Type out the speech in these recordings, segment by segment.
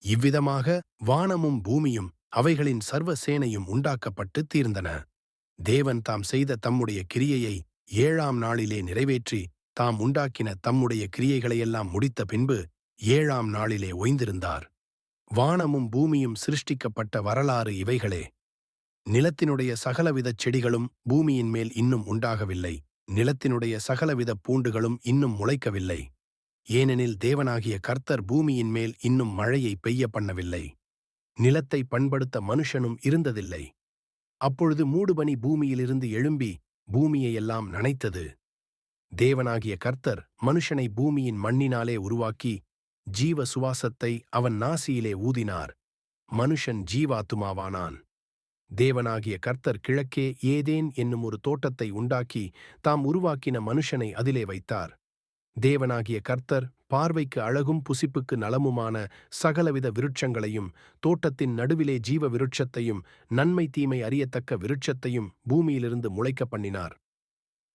இவ்விதமாக வானமும் பூமியும் அவைகளின் சர்வ சேனையும் உண்டாக்கப்பட்டு தீர்ந்தன. தேவன் தாம் செய்த தம்முடைய கிரியையை 7ஆம் நாளிலே நிறைவேற்றி, தாம் உண்டாக்கின தம்முடைய கிரியைகளையெல்லாம் முடித்த பின்பு 7ஆம் நாளிலே ஓய்ந்திருந்தார். வானமும் பூமியும் சிருஷ்டிக்கப்பட்ட வரலாறு இவைகளே. நிலத்தினுடைய சகலவிதச் செடிகளும் பூமியின் மேல் இன்னும் உண்டாகவில்லை. நிலத்தினுடைய சகலவித பூண்டுகளும் இன்னும் முளைக்கவில்லை. ஏனெனில் தேவனாகிய கர்த்தர் பூமியின் மேல் இன்னும் மழையை பெய்ய பண்ணவில்லை. நிலத்தை பண்படுத்த மனுஷனும் இருந்ததில்லை. அப்பொழுது மூடுபனி பூமியிலிருந்து எழும்பி பூமியையெல்லாம் நனைத்தது. தேவனாகிய கர்த்தர் மனுஷனை பூமியின் மண்ணினாலே உருவாக்கி ஜீவ சுவாசத்தை அவன் நாசியிலே ஊதினார். மனுஷன் ஜீவாத்துமாவானான். தேவனாகிய கர்த்தர் கிழக்கே ஏதேன் என்னும் ஒரு தோட்டத்தை உண்டாக்கி தாம் உருவாக்கின மனுஷனை அதிலே வைத்தார். தேவனாகிய கர்த்தர் பார்வைக்கு அழகும் புசிப்புக்கு நலமுமான சகலவித விருட்சங்களையும் தோட்டத்தின் நடுவிலே ஜீவ விருட்சத்தையும் நன்மை தீமை அறியத்தக்க விருட்சத்தையும் பூமியிலிருந்து முளைக்க பண்ணினார்.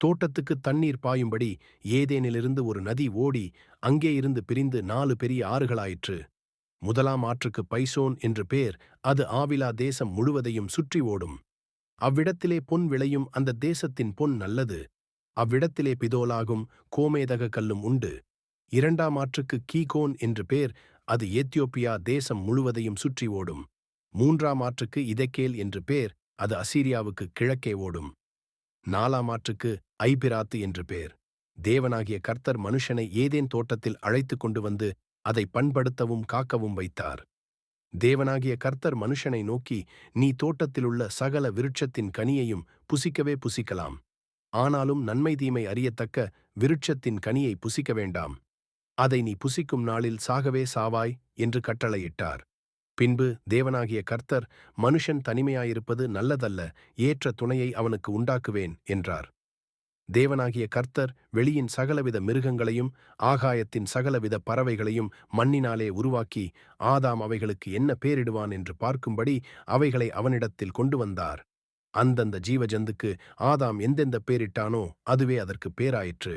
தோட்டத்துக்கு தண்ணீர் பாயும்படி ஏதேனிலிருந்து ஒரு நதி ஓடி அங்கே இருந்து பிரிந்து 4 பெரிய ஆறுகளாயிற்று. முதலாம் ஆற்றுக்கு பைசோன் என்று பேர். அது ஆவிலா தேசம் முழுவதையும் சுற்றி ஓடும். அவ்விடத்திலே பொன் விளையும். அந்த தேசத்தின் பொன் நல்லது. அவ்விடத்திலே பிதோலாகும் கோமேதக கல்லும் உண்டு. 2ஆம் ஆற்றுக்கு கீகோன் என்று பேர். அது எத்தியோப்பியா தேசம் முழுவதையும் சுற்றி ஓடும். 3ஆம் ஆற்றுக்கு இதெக்கேல் என்று பேர். அது அசீரியாவுக்கு கிழக்கே ஓடும். 4ஆம் ஆற்றுக்கு ஐபிராத்து என்று பேர். தேவனாகிய கர்த்தர் மனுஷனை ஏதேன் தோட்டத்தில் அழைத்து கொண்டு வந்து அதை பண்படுத்தவும் காக்கவும் வைத்தார். தேவனாகிய கர்த்தர் மனுஷனை நோக்கி, நீ தோட்டத்திலுள்ள சகல விருட்சத்தின் கனியையும் புசிக்கவே புசிக்கலாம். ஆனாலும் நன்மை தீமை அறியத்தக்க விருட்சத்தின் கனியை புசிக்க வேண்டாம். அதை நீ புசிக்கும் நாளில் சாகவே சாவாய் என்று கட்டளையிட்டார். பின்பு தேவனாகிய கர்த்தர், மனுஷன் தனிமையாயிருப்பது நல்லதல்ல, ஏற்ற துணையை அவனுக்கு உண்டாக்குவேன் என்றார். தேவனாகிய கர்த்தர் வெளியின் சகலவித மிருகங்களையும் ஆகாயத்தின் சகலவித பறவைகளையும் மண்ணினாலே உருவாக்கி ஆதாம் அவைகளுக்கு என்ன பேரிடுவான் என்று பார்க்கும்படி அவைகளை அவனிடத்தில் கொண்டு வந்தார். அந்தந்த ஜீவஜந்துக்கு ஆதாம் எந்தெந்த பேரிட்டானோ அதுவே அதற்கு பேராயிற்று.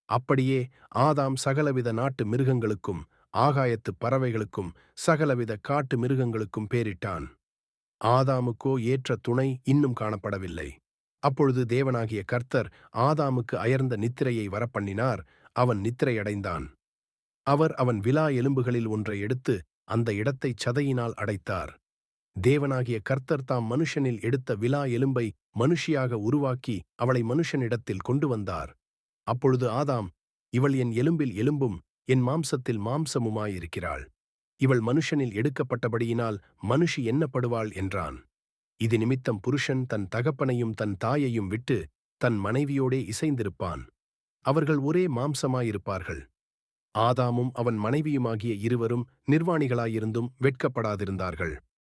அப்படியே ஆதாம் சகலவித நாட்டு மிருகங்களுக்கும் ஆகாயத்து பறவைகளுக்கும் சகலவித காட்டு மிருகங்களுக்கும் பேரிட்டான். ஆதாமுக்கோ ஏற்ற துணை இன்னும் காணப்படவில்லை. அப்பொழுது தேவனாகிய கர்த்தர் ஆதாமுக்கு அயர்ந்த நித்திரையை வரப்பண்ணினார். அவன் நித்திரையடைந்தான். அவர் அவன் விலா எலும்புகளில் ஒன்றை எடுத்து அந்த இடத்தைச் சதையினால் அடைத்தார். தேவனாகிய கர்த்தர் தாம் மனுஷனில் எடுத்த விலா எலும்பை மனுஷியாக உருவாக்கி அவளை மனுஷனிடத்தில் கொண்டு வந்தார். அப்பொழுது ஆதாம், இவள் என் எலும்பில் எலும்பும் என் மாம்சத்தில் மாம்சமுமாயிருக்கிறாள். இவள் மனுஷனில் எடுக்கப்பட்டபடியினால் மனுஷி எண்ணப்படுவாள் என்றான். இது நிமித்தம் புருஷன் தன் தகப்பனையும் தன் தாயையும் விட்டு தன் மனைவியோடே இசைந்திருப்பான். அவர்கள் ஒரே மாம்சமாயிருப்பார்கள். ஆதாமும் அவன் மனைவியுமாகிய இருவரும் நிர்வாணிகளாயிருந்தும் வெட்கப்படாதிருந்தார்கள்.